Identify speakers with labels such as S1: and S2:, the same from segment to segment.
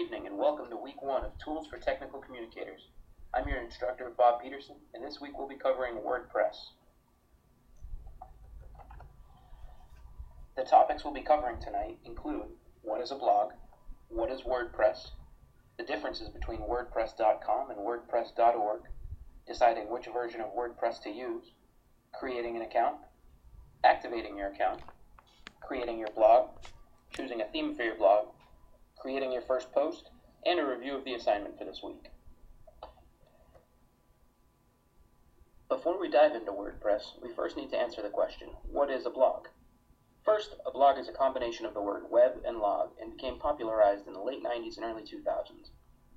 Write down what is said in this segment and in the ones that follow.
S1: evening and welcome to week 1 of Tools for Technical Communicators. I'm your instructor, Bob Peterson, and this week we'll be covering WordPress. The topics we'll be covering tonight include what is a blog, what is WordPress, the differences between WordPress.com and WordPress.org, deciding which version of WordPress to use, creating an account, activating your account, creating your blog, choosing a theme for your blog, creating your first post, and a review of the assignment for this week. Before we dive into WordPress, we first need to answer the question, what is a blog? First, a blog is a combination of the word web and log and became popularized in the late 90s and early 2000s.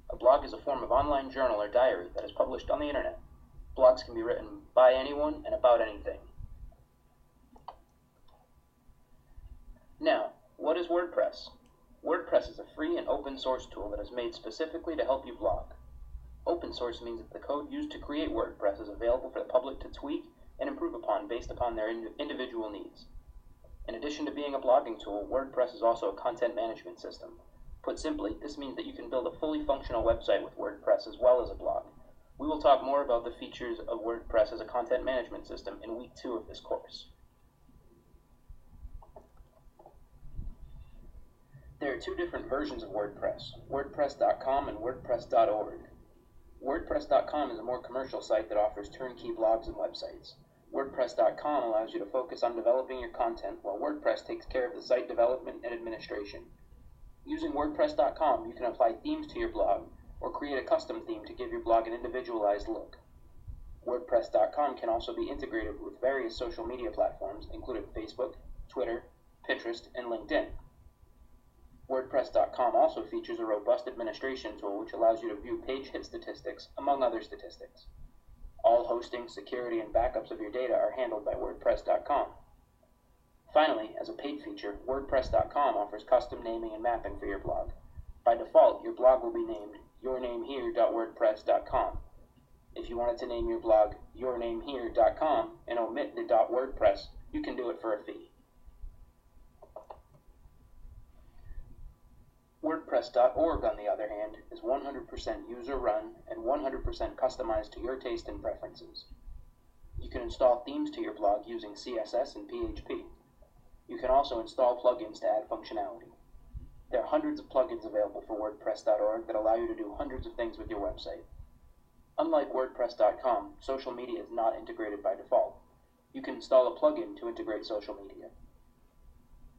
S1: A blog is a form of online journal or diary that is published on the internet. Blogs can be written by anyone and about anything. Now, what is WordPress? WordPress is a free and open source tool that is made specifically to help you blog. Open source means that the code used to create WordPress is available for the public to tweak and improve upon based upon their individual needs. In addition to being a blogging tool, WordPress is also a content management system. Put simply, this means that you can build a fully functional website with WordPress as well as a blog. We will talk more about the features of WordPress as a content management system in week 2 of this course. There are two different versions of WordPress, WordPress.com and WordPress.org. WordPress.com is a more commercial site that offers turnkey blogs and websites. WordPress.com allows you to focus on developing your content, while WordPress takes care of the site development and administration. Using WordPress.com, you can apply themes to your blog, or create a custom theme to give your blog an individualized look. WordPress.com can also be integrated with various social media platforms, including Facebook, Twitter, Pinterest, and LinkedIn. WordPress.com also features a robust administration tool which allows you to view page hit statistics, among other statistics. All hosting, security, and backups of your data are handled by WordPress.com. Finally, as a paid feature, WordPress.com offers custom naming and mapping for your blog. By default, your blog will be named yournamehere.wordpress.com. If you wanted to name your blog yournamehere.com and omit the .wordpress, you can do it for a fee. WordPress.org, on the other hand, is 100% user-run and 100% customized to your taste and preferences. You can install themes to your blog using CSS and PHP. You can also install plugins to add functionality. There are hundreds of plugins available for WordPress.org that allow you to do hundreds of things with your website. Unlike WordPress.com, social media is not integrated by default. You can install a plugin to integrate social media.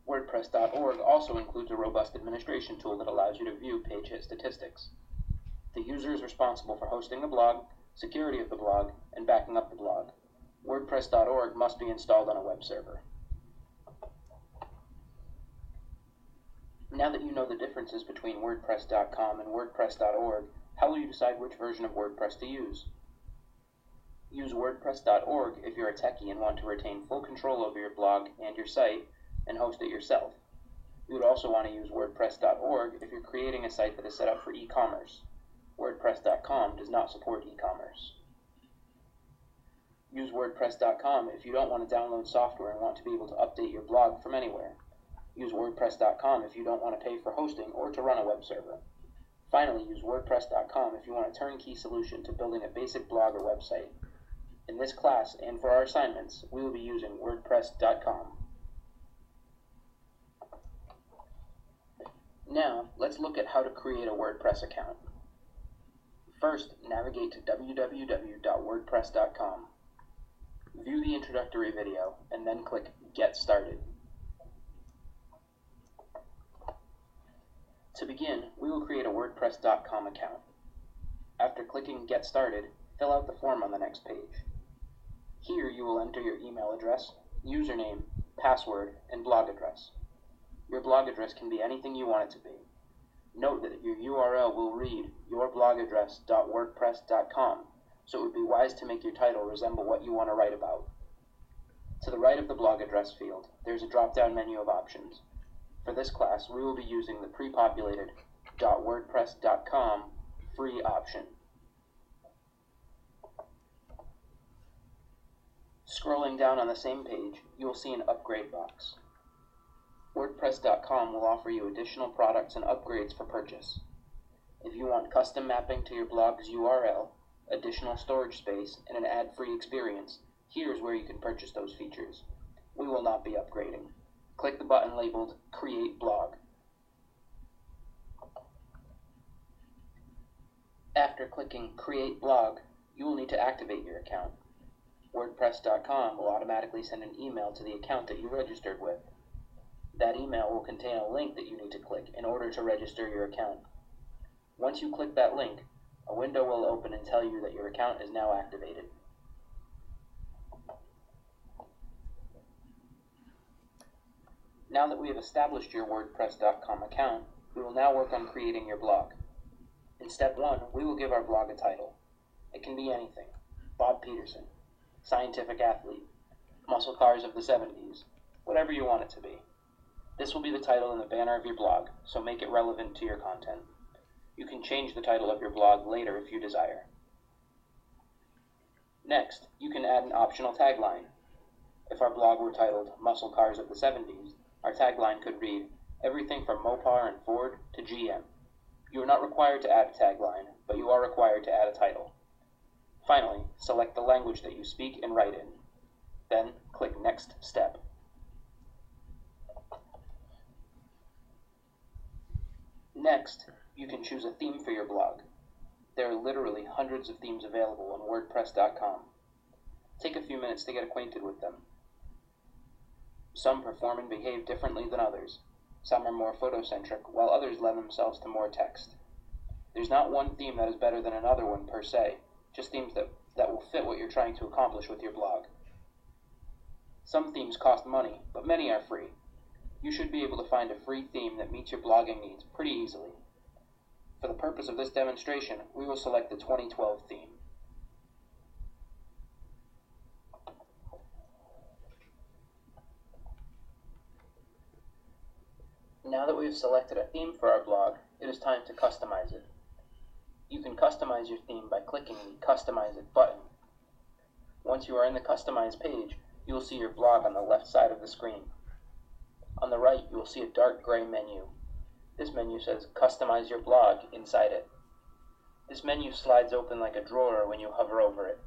S1: WordPress.org also includes a robust administration tool that allows you to view page hit statistics. The user is responsible for hosting the blog, security of the blog, and backing up the blog. WordPress.org must be installed on a web server. Now that you know the differences between WordPress.com and WordPress.org, how will you decide which version of WordPress to use? Use WordPress.org if you're a techie and want to retain full control over your blog and your site, and host it yourself. You would also want to use WordPress.org if you're creating a site that is set up for e-commerce. WordPress.com does not support e-commerce. Use WordPress.com if you don't want to download software and want to be able to update your blog from anywhere. Use WordPress.com if you don't want to pay for hosting or to run a web server. Finally, use WordPress.com if you want a turnkey solution to building a basic blog or website. In this class, and for our assignments, we will be using WordPress.com. Now, let's look at how to create a WordPress account. First, navigate to www.wordpress.com. View the introductory video, and then click Get Started. To begin, we will create a WordPress.com account. After clicking Get Started, fill out the form on the next page. Here you will enter your email address, username, password, and blog address. Your blog address can be anything you want it to be. Note that your URL will read yourblogaddress.wordpress.com, so it would be wise to make your title resemble what you want to write about. To the right of the blog address field, there is a drop-down menu of options. For this class, we will be using the pre-populated .wordpress.com free option. Scrolling down on the same page, you will see an upgrade box. WordPress.com will offer you additional products and upgrades for purchase. If you want custom mapping to your blog's URL, additional storage space, and an ad-free experience, here's where you can purchase those features. We will not be upgrading. Click the button labeled Create Blog. After clicking Create Blog, you will need to activate your account. WordPress.com will automatically send an email to the account that you registered with. That email will contain a link that you need to click in order to register your account. Once you click that link, a window will open and tell you that your account is now activated. Now that we have established your WordPress.com account, we will now work on creating your blog. In step 1, we will give our blog a title. It can be anything: Bob Peterson, Scientific Athlete, Muscle Cars of the 70s, whatever you want it to be. This will be the title and the banner of your blog, so make it relevant to your content. You can change the title of your blog later if you desire. Next, you can add an optional tagline. If our blog were titled Muscle Cars of the 70s, our tagline could read, "Everything from Mopar and Ford to GM." You are not required to add a tagline, but you are required to add a title. Finally, select the language that you speak and write in. Then, click Next Step. Next, you can choose a theme for your blog. There are literally hundreds of themes available on WordPress.com. Take a few minutes to get acquainted with them. Some perform and behave differently than others. Some are more photocentric, while others lend themselves to more text. There's not one theme that is better than another one per se, just themes that will fit what you're trying to accomplish with your blog. Some themes cost money, but many are free. You should be able to find a free theme that meets your blogging needs pretty easily. For the purpose of this demonstration, we will select the 2012 theme. Now that we have selected a theme for our blog, it is time to customize it. You can customize your theme by clicking the Customize It button. Once you are in the Customize page, you will see your blog on the left side of the screen. On the right, you will see a dark gray menu. This menu says Customize Your Blog inside it. This menu slides open like a drawer when you hover over it.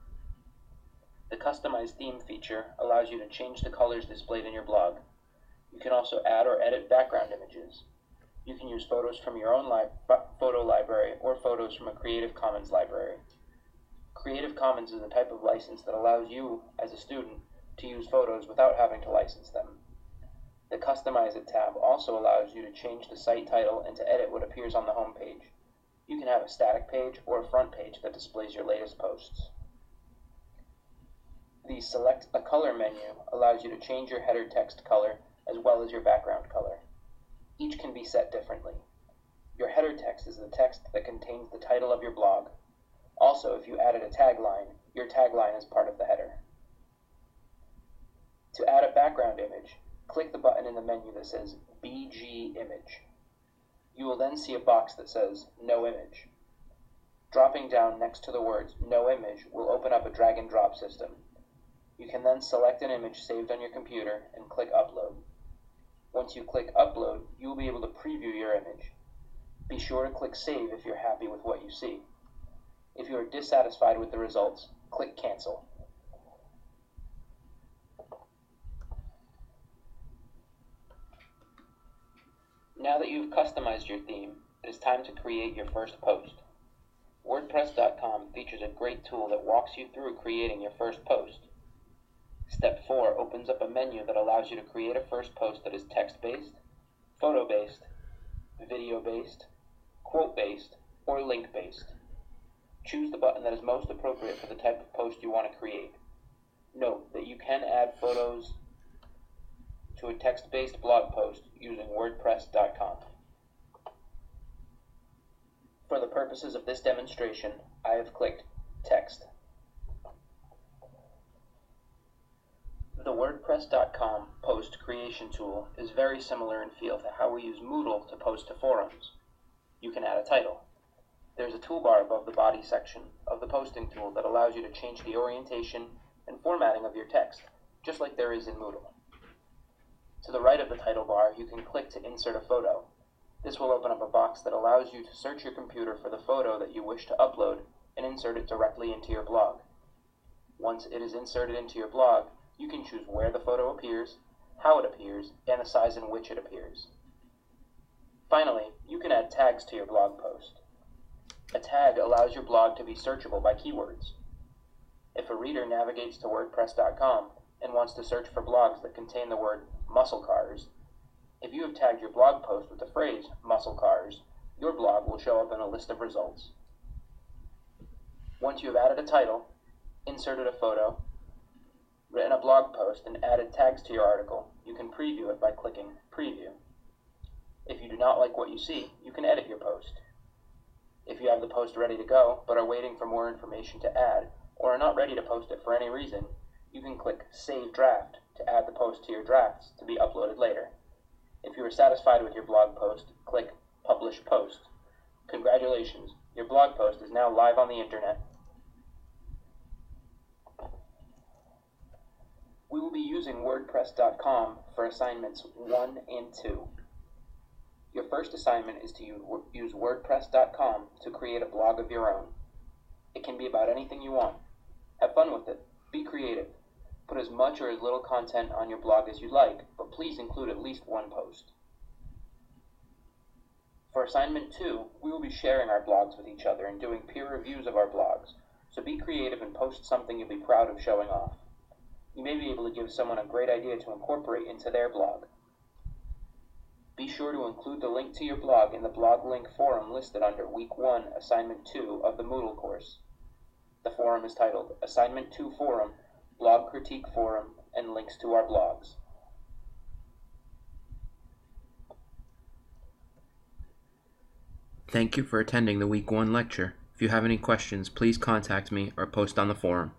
S1: The Customize Theme feature allows you to change the colors displayed in your blog. You can also add or edit background images. You can use photos from your own photo library or photos from a Creative Commons library. Creative Commons is a type of license that allows you, as a student, to use photos without having to license them. The Customize It tab also allows you to change the site title and to edit what appears on the home page. You can have a static page or a front page that displays your latest posts. The Select a Color menu allows you to change your header text color as well as your background color. Each can be set differently. Your header text is the text that contains the title of your blog. Also, if you added a tagline, your tagline is part of the header. To add a background image, click the button in the menu that says BG Image. You will then see a box that says No Image. Dropping down next to the words No Image will open up a drag and drop system. You can then select an image saved on your computer and click Upload. Once you click Upload, you will be able to preview your image. Be sure to click Save if you're happy with what you see. If you are dissatisfied with the results, click Cancel. Now that you've customized your theme, it is time to create your first post. WordPress.com features a great tool that walks you through creating your first post. Step 4 opens up a menu that allows you to create a first post that is text-based, photo-based, video-based, quote-based, or link-based. Choose the button that is most appropriate for the type of post you want to create. Note that you can add photos to a text-based blog post using WordPress.com. For the purposes of this demonstration, I have clicked Text. The WordPress.com post creation tool is very similar in feel to how we use Moodle to post to forums. You can add a title. There's a toolbar above the body section of the posting tool that allows you to change the orientation and formatting of your text, just like there is in Moodle. To the right of the title bar, you can click to insert a photo. This will open up a box that allows you to search your computer for the photo that you wish to upload and insert it directly into your blog. Once it is inserted into your blog, you can choose where the photo appears, how it appears, and the size in which it appears. Finally, you can add tags to your blog post. A tag allows your blog to be searchable by keywords. If a reader navigates to WordPress.com and wants to search for blogs that contain the word muscle cars, if you have tagged your blog post with the phrase muscle cars, your blog will show up in a list of results. Once you have added a title, inserted a photo, written a blog post, and added tags to your article, you can preview it by clicking Preview. If you do not like what you see, you can edit your post. If you have the post ready to go, but are waiting for more information to add, or are not ready to post it for any reason, you can click Save Draft to add the post to your drafts to be uploaded later. If you are satisfied with your blog post, click Publish Post. Congratulations, your blog post is now live on the internet. We will be using WordPress.com for assignments 1 and 2. Your first assignment is to use WordPress.com to create a blog of your own. It can be about anything you want. Have fun with it. Be creative. Put as much or as little content on your blog as you like, but please include at least one post. For assignment 2, we will be sharing our blogs with each other and doing peer reviews of our blogs, so be creative and post something you'll be proud of showing off. You may be able to give someone a great idea to incorporate into their blog. Be sure to include the link to your blog in the blog link forum listed under Week 1, Assignment 2 of the Moodle course. The forum is titled Assignment 2 Forum, Blog Critique Forum, and links to our blogs.
S2: Thank you for attending the Week 1 lecture. If you have any questions, please contact me or post on the forum.